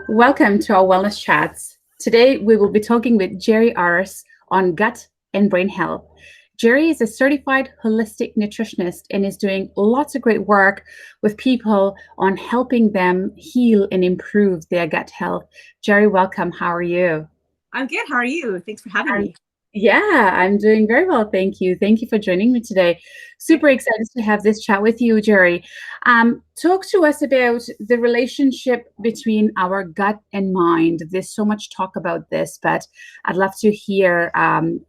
Welcome to our Wellness Chats. Today, we will be talking with Geri Araus on gut and brain health. Geri is a certified holistic nutritionist and is doing lots of great work with people on helping them heal and improve their gut health. Geri, welcome. How are you? I'm good. How are you? Thanks for having I'm me. yeah, I'm doing very well. Thank you. Thank you for joining me today. Super excited to have this chat with you, Geri. Talk to us about the relationship between our gut and mind. There's so much talk about this, but I'd love to hear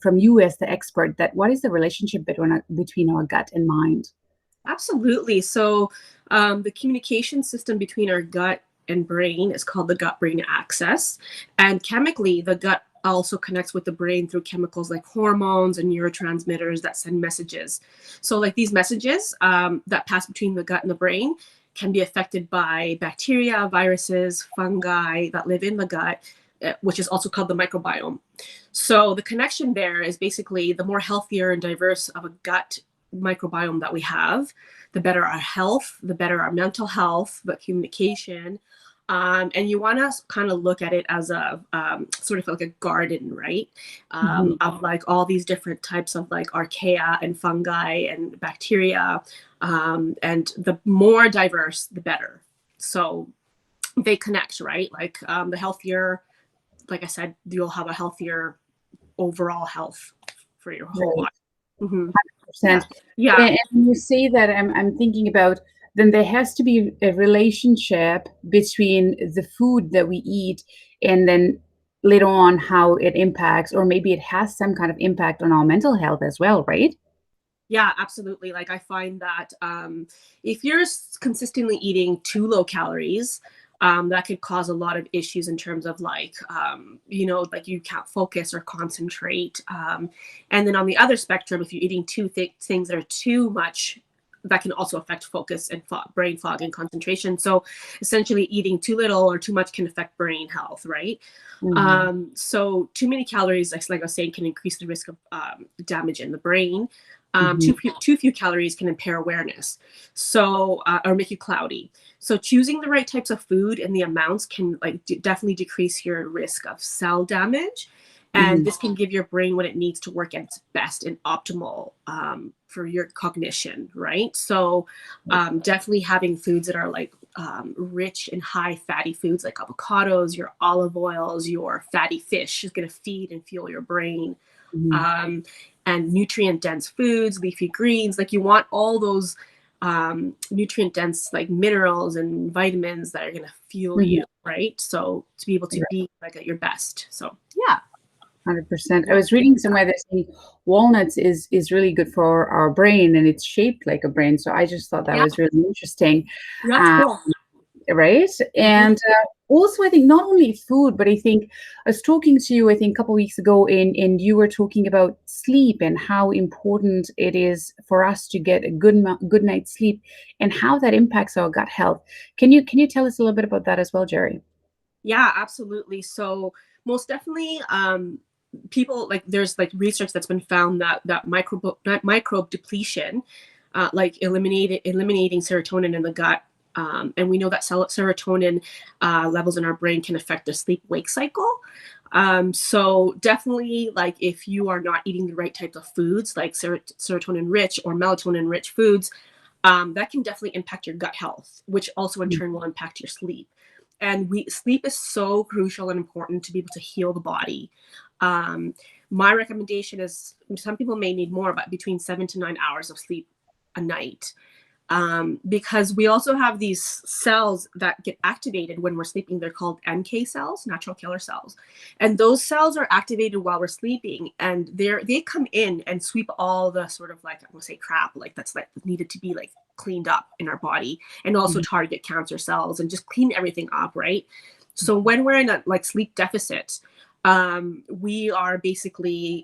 from you as the expert that what is the relationship between our gut and mind? Absolutely. The communication system between our gut and brain is called the gut-brain axis. And chemically, the gut also connects with the brain through chemicals like hormones and neurotransmitters that send messages. So, like these messages that pass between the gut and the brain can be affected by bacteria, viruses, fungi that live in the gut, which is also called the microbiome. So, the connection there is basically the more healthier and diverse of a gut microbiome that we have, the better our health, the better our mental health, but communication. And you want to kind of look at it as a sort of like a garden, right? Mhm. Of like all these different types of like archaea and fungi and bacteria. And the more diverse, the better. So they connect, right? Like the healthier, like I said, you'll have a healthier overall health for your whole Right. life. Hmm. Yeah. 100%. Yeah. And you say that I'm thinking about then there has to be a relationship between the food that we eat and then later on how it impacts, or maybe it has some kind of impact on our mental health as well, right? Yeah, absolutely. Like I find that if you're consistently eating too low calories, that could cause a lot of issues in terms of like, like you can't focus or concentrate. And then on the other spectrum, if you're eating things that are too much, that can also affect focus and brain fog and concentration. So essentially, eating too little or too much can affect brain health, right? Mhm. So too many calories, like I was saying, can increase the risk of damage in the brain. Mhm. Too few calories can impair awareness, or make you cloudy. So choosing the right types of food and the amounts can definitely decrease your risk of cell damage, and Mhm. this can give your brain what it needs to work at its best and optimal for your cognition, right? So definitely having foods that are like rich in high fatty foods like avocados, your olive oils, your fatty fish is going to feed and fuel your brain. Mhm. Um, and nutrient dense foods, leafy greens, like you want all those nutrient dense like minerals and vitamins that are going to fuel Mhm. you, right? So to be able to Right. be like at your best. So yeah. 100%. I Yeah. was reading somewhere that saying walnuts is really good for our brain and it's shaped like a brain. So I just thought that Yeah. was really interesting. That's Um, cool. right? Mhm. And also, I think not only food, but I think I was talking to you, I think, a couple of weeks ago, and you were talking about sleep and how important it is for us to get a good night's sleep and how that impacts our gut health. Can you tell us a little bit about that as well, Geri? Yeah, absolutely. So most definitely, people like there's like research that's been found that microbe depletion, like eliminating serotonin in the gut, and we know that serotonin levels in our brain can affect the sleep wake cycle. So definitely, like if you are not eating the right types of foods, like serotonin rich or melatonin rich foods, that can definitely impact your gut health, which also in turn will impact your sleep. And sleep is so crucial and important to be able to heal the body. Um, my recommendation is some people may need more, but between 7 to 9 hours of sleep a night, because we also have these cells that get activated when we're sleeping. They're called NK cells, natural killer cells, and those cells are activated while we're sleeping, and they come in and sweep all the sort of like I want to say crap like that's like needed to be like cleaned up in our body, and also Mhm. target cancer cells and just clean everything up, right? So when we're in a like sleep deficit, we are basically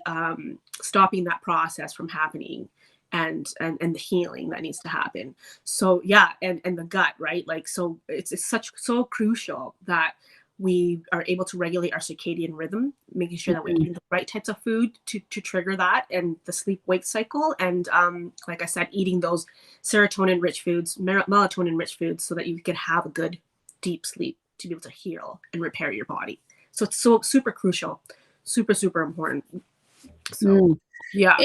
stopping that process from happening and the healing that needs to happen. So yeah, and the gut, right? Like so it's so crucial that we are able to regulate our circadian rhythm, making sure that we're Mhm. eating the right types of food to trigger that and the sleep wake cycle. And like I said, eating those serotonin rich foods, melatonin rich foods, so that you can have a good deep sleep. to be able to heal and repair your body. So it's so super crucial, super, super important. So Mm. yeah,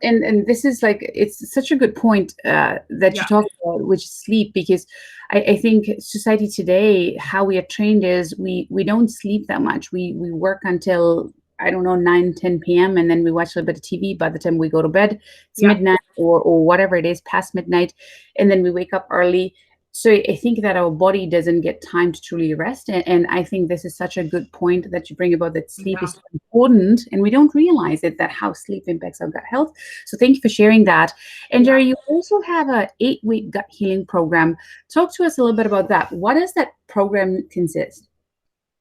And this is like, it's such a good point that you yeah, talk about, which is sleep, because I think society today, how we are trained is we don't sleep that much. We work until, I don't know, 9, 10 p.m., and then we watch a little bit of TV. By the time we go to bed, it's yeah, midnight, or whatever it is, past midnight, and then we wake up early. So I think that our body doesn't get time to truly rest. And I think this is such a good point that you bring about, that sleep yeah, is so important, and we don't realize it, that how sleep impacts our gut health. So thank you for sharing that. And yeah. Jerry, you also have a 8-week gut healing program. Talk to us a little bit about that. What does that program consist?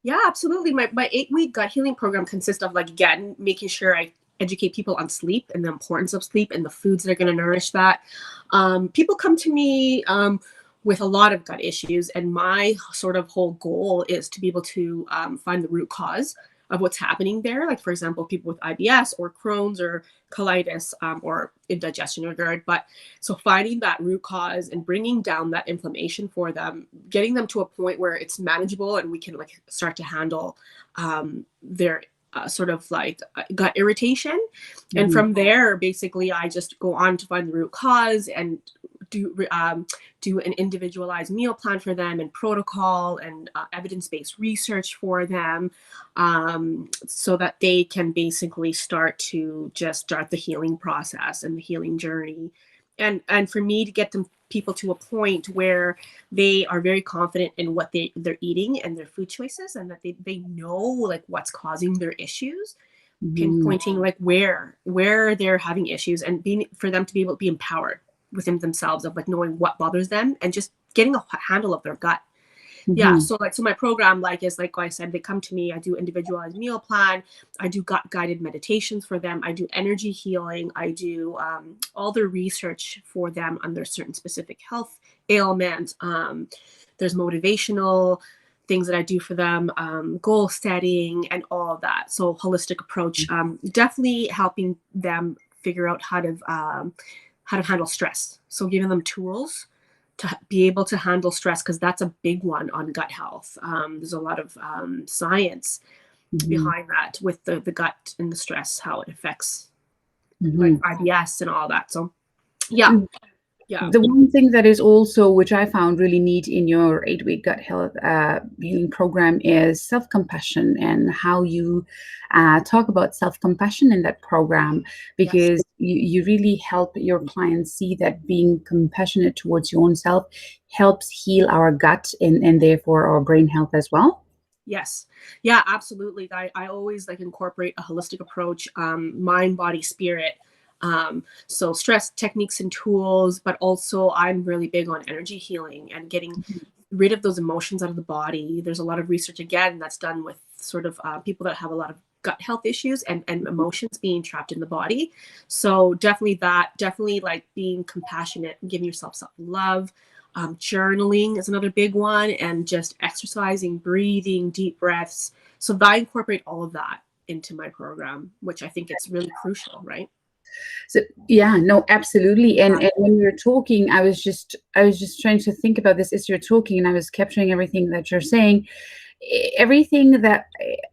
Yeah, absolutely. My 8-week gut healing program consists of, like, again, making sure I educate people on sleep and the importance of sleep and the foods that are going to nourish that. People come to me with a lot of gut issues, and my sort of whole goal is to be able to find the root cause of what's happening there. Like, for example, people with IBS or Crohn's or colitis, or indigestion or GERD. But so finding that root cause and bringing down that inflammation for them, getting them to a point where it's manageable and we can, like, start to handle their sort of like gut irritation. And Mhm. from there, basically, I just go on to find the root cause and do an individualized meal plan for them, and protocol and evidence-based research for them, so that they can basically start the healing process and the healing journey. And for me to get them people to a point where they are very confident in what they're eating and their food choices, and that they know, like, what's causing their issues, Mhm. pinpointing, like, where they're having issues, and being for them to be able to be empowered within themselves, of, like, knowing what bothers them and just getting a handle of their gut. Yeah, Mhm. so, like, so my program, like, is like I said, they come to me, I do individualized meal plan, I do gut guided meditations for them, I do energy healing, I do all the research for them on their certain specific health ailments. There's motivational things that I do for them, goal setting, and all of that. So holistic approach, definitely helping them figure out how to handle stress. So giving them tools to be able to handle stress, because that's a big one on gut health. There's a lot of science Mhm. behind that with the gut and the stress, how it affects, like, Mhm. IBS and all that. So yeah, And yeah, the one thing that is also, which I found really neat in your 8-week gut health healing program, is self-compassion, and how you talk about self-compassion in that program, yes. because you really help your clients see that being compassionate towards your own self helps heal our gut, and therefore our brain health as well. Yes. Yeah, absolutely. I always, like, incorporate a holistic approach, mind, body, spirit. So stress techniques and tools, but also I'm really big on energy healing and getting rid of those emotions out of the body. There's a lot of research, again, that's done with sort of people that have a lot of gut health issues and emotions being trapped in the body. So definitely, like, being compassionate and giving yourself self-love. Journaling is another big one, and just exercising, breathing, deep breaths. So I incorporate all of that into my program, which I think it's really crucial, right? So yeah, no, absolutely. And Yeah. and when we were talking, I was just trying to think about this as you're talking, and I was capturing everything that you're saying. Everything that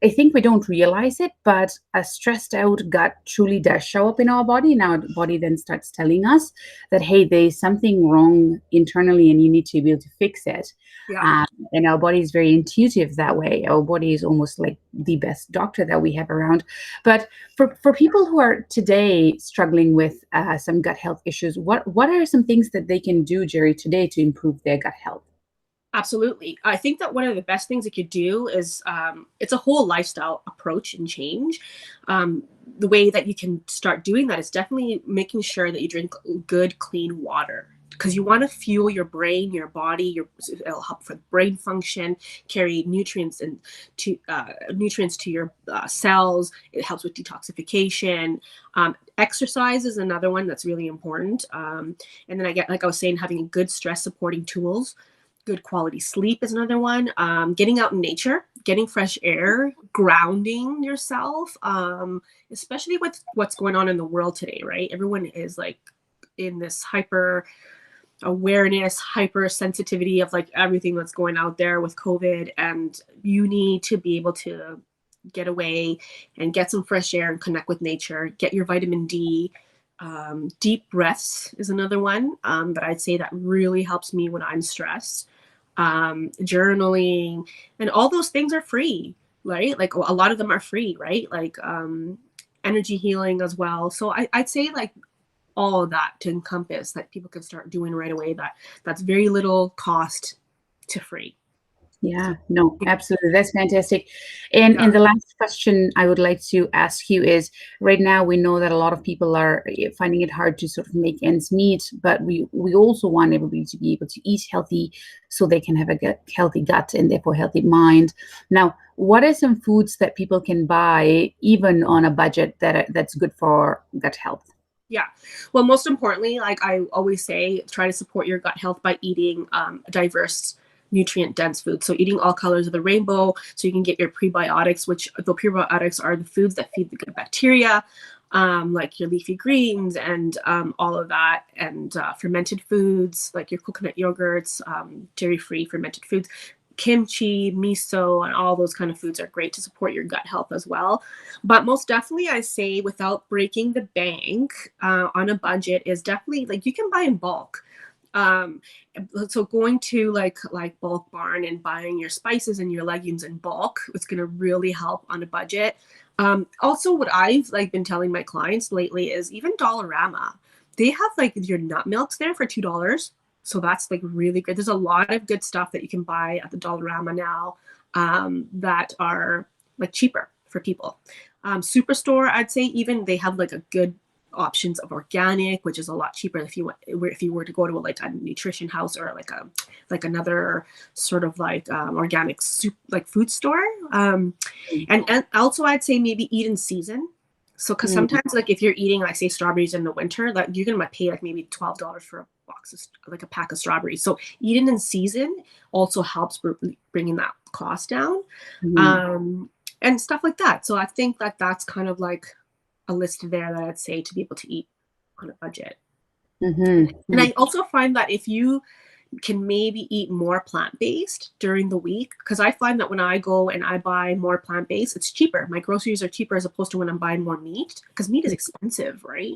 I think we don't realize it, but a stressed out gut truly does show up in our body, and our body then starts telling us that, hey, there's something wrong internally, and you need to be able to fix it. Yeah. Um, and our body is very intuitive that way. Our body is almost like the best doctor that we have around. But for people who are today struggling with some gut health issues, what are some things that they can do, Jerry, today to improve their gut health? Absolutely. I think that one of the best things you could do is, it's a whole lifestyle approach and change. The way that you can start doing that is definitely making sure that you drink good, clean water, because you want to fuel your brain, your body. It'll help for brain function, carry nutrients to your cells. It helps with detoxification. Exercise is another one that's really important. And then, like I was saying, having good stress supporting tools. Good quality sleep is another one. Getting out in nature, getting fresh air, grounding yourself, especially with what's going on in the world today, right? Everyone is, like, in this hyper awareness, hypersensitivity of like everything that's going out there with COVID, and you need to be able to get away and get some fresh air and connect with nature, get your vitamin D. Deep breaths is another one that I'd say that really helps me when I'm stressed. Journaling, and all those things are free, right? Like a lot of them are free, right? Like energy healing as well. So I'd say like all of that to encompass that people can start doing right away, that's very little cost to free. Yeah, no, absolutely. That's fantastic. And Yeah. the last question I would like to ask you is, right now we know that a lot of people are finding it hard to sort of make ends meet, but we also want everybody to be able to eat healthy so they can have a healthy gut and therefore healthy mind. Now, what are some foods that people can buy even on a budget that's good for gut health? Yeah. Well, most importantly, like I always say, try to support your gut health by eating diverse, nutrient dense food. So eating all colors of the rainbow so you can get your prebiotics, which the prebiotics are the foods that feed the good bacteria, like your leafy greens and all of that, and fermented foods like your coconut yogurts, dairy-free fermented foods. Kimchi, miso, and all those kind of foods are great to support your gut health as well. But most definitely, I say without breaking the bank on a budget is definitely like you can buy in bulk. Um, so going to like Bulk Barn and buying your spices and your legumes in bulk, it's going to really help on a budget. Also, what I've like been telling my clients lately is even Dollarama. They have like your nut milks there for $2. So that's like really good. There's a lot of good stuff that you can buy at the Dollarama now that are like cheaper for people. Superstore, I'd say even they have like a good options of organic, which is a lot cheaper if you were to go to like a nutrition house or like another sort of like organic soup like food store. And also I'd say maybe eat in season. So because sometimes like if you're eating like say strawberries in the winter, like you're gonna pay like maybe $12 for a box of like a pack of strawberries. So eating in season also helps bringing that cost down, and stuff like that. So I think that that's kind of like a list there that I'd say to be able to eat on a budget. And I also find that if you can maybe eat more plant-based during the week, because I find that when I go and I buy more plant-based, it's cheaper. My groceries are cheaper as opposed to when I'm buying more meat, because meat is expensive, right?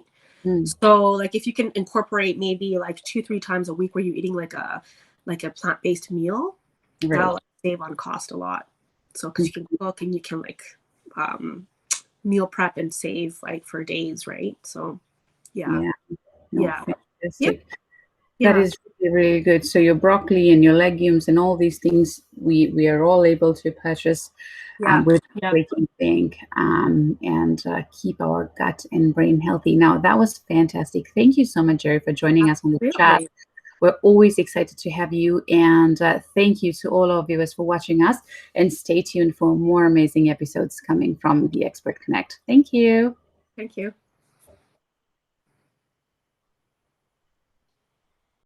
So like if you can incorporate maybe like 2-3 times a week where you're eating like a plant-based meal, that'll save on cost a lot. So because you can cook and you can like meal prep and save like for days, right? So yeah. Fantastic. Yeah. That is really, really good. So your broccoli and your legumes and all these things we are all able to purchase with breaking bank and keep our gut and brain healthy. Now, that was fantastic. Thank you so much, Geri, for joining us on the chat. We're always excited to have you. And thank you to all our viewers for watching us. And stay tuned for more amazing episodes coming from the Expert Connect. Thank you. Thank you.